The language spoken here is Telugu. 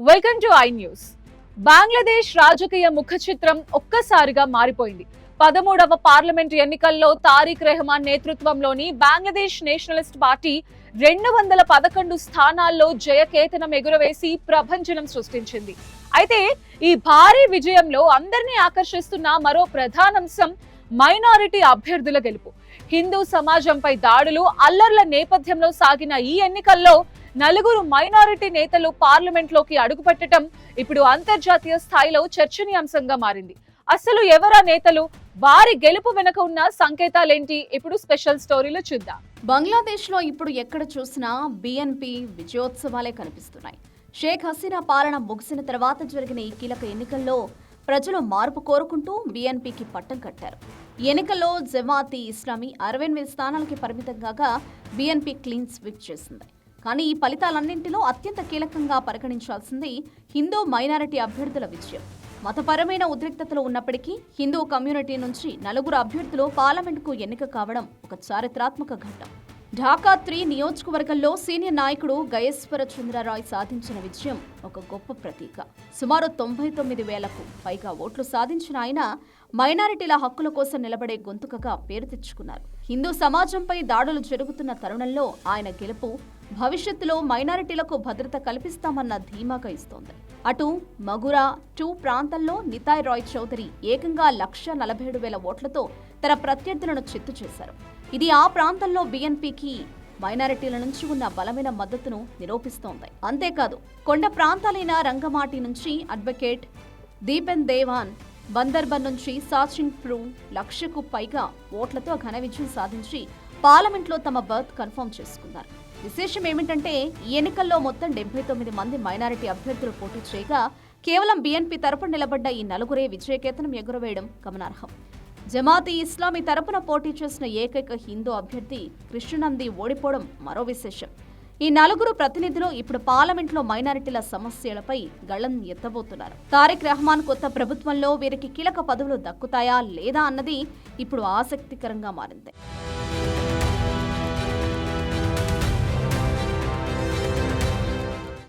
Welcome to I news. Bangladesh రాజకీయ ముఖ చిత్రం ఒక్కసారిగా మారిపోయింది. 13వ పార్లమెంట్ ఎన్నికల్లో తారిక్ రెహమాన్ నేతృత్వంలోని బంగ్లాదేశ్ నేషనలిస్ట్ పార్టీ 211 స్థానాల్లో జయకేతనం ఎగురవేసి ప్రభంజనం సృష్టించింది. అయితే ఈ భారీ విజయంలో అందరినీ ఆకర్షిస్తున్న మరో ప్రధానాంశం మైనారిటీ అభ్యర్థుల గెలుపు. హిందూ సమాజంపై దాడులు, అల్లర్ల నేపథ్యంలో సాగిన ఈ ఎన్నికల్లో 4 మైనారిటీ నేతలు పార్లమెంట్ లోకి అడుగుపెట్టడం ఇప్పుడు అంతర్జాతీయ స్థాయిలో చర్చనీయాంశంగా మారింది. అసలు ఎవరా నేతలు, వారి గెలుపు వెనుక ఉన్న సంకేతాలేంటి? ఇప్పుడు స్పెషల్ స్టోరీలో చూద్దాం. బంగ్లాదేశ్ లో ఇప్పుడు ఎక్కడ చూసినా బిఎన్పి విజయోత్సవాలే కనిపిస్తున్నాయి. షేక్ హసీనా పాలన ముగిసిన తర్వాత జరిగిన ఈ కీలక ఎన్నికల్లో ప్రజలు మార్పు కోరుకుంటూ బిఎన్పికి పట్టం కట్టారు. ఎన్నికల్లో జమాతీ ఇస్లామీ 68 స్థానాలకి పరిమితం కాగా బిఎన్పి క్లీన్ స్వీప్ చేసింది. కానీ ఈ ఫలితాలన్నింటిలో అత్యంత కీలకంగా పరిగణించాల్సింది హిందూ మైనారిటీ అభ్యర్థుల విజయం. మతపరమైన ఉద్రిక్తతలు ఉన్నప్పటికీ హిందూ కమ్యూనిటీ నుంచి 4 అభ్యర్థులు పార్లమెంటుకు ఎన్నిక కావడం ఒక చారిత్రాత్మక ఘట్టం. ఢాకా 3 నియోజకవర్గంలో సీనియర్ నాయకుడు గయేశ్వర చంద్రరాయ్ సాధించిన విజయం ఒక గొప్ప ప్రతీక. సుమారు 99,000కు పైగా ఓట్లు సాధించిన ఆయన మైనారిటీల హక్కుల కోసం నిలబడే గొంతుకగా పేరు తెచ్చుకున్నారు. హిందూ సమాజంపై దాడులు జరుగుతున్న తరుణంలో ఆయన గెలుపు భవిష్యత్తులో మైనారిటీలకు భద్రత కల్పిస్తామన్న ధీమాగా ఇస్తోంది. అటు మగురా 2 ప్రాంతంలో నితాయ్ రాయ్ చౌదరి ఏకంగా 1,47,000 ఓట్లతో తన ప్రత్యర్థులను చిత్తు చేశారు. ఇది ఆ ప్రాంతంలో బిఎన్పికి మైనారిటీల నుంచి ఉన్న బలమైన మద్దతును నిరూపిస్తోంది. అంతేకాదు కొండ ప్రాంతాలైన రంగమాటి నుంచి అడ్వకేట్ దీపెన్ దేవాన్, బందర్బన్ నుంచి సాచిన్ ప్రూ 1,00,000కు పైగా ఓట్లతో ఘన విజయం సాధించి పార్లమెంట్లో తమ బర్త్ కన్ఫర్మ్ చేసుకున్నారు. విశేషం ఏమిటంటే ఈ ఎన్నికల్లో మొత్తం 79 మంది మైనారిటీ అభ్యర్థులు పోటీ చేయగా కేవలం బిఎన్పి తరపున నిలబడ్డ ఈ 4 విజయకేతనం ఎగురవేయడం గమనార్హం. జమాతీ ఇస్లామీ తరపున పోటీ చేసిన ఏకైక హిందూ అభ్యర్థి కృష్ణనంది ఓడిపోవడం మరో విశేషం. ఈ 4 ప్రతినిధులు ఇప్పుడు పార్లమెంట్లో మైనారిటీల సమస్యలపై గళం ఎత్తబోతున్నారు. తారిక్ రెహమాన్ కొత్త ప్రభుత్వంలో వీరికి కీలక పదవులు దక్కుతాయా లేదా అన్నది ఇప్పుడు ఆసక్తికరంగా మారింది.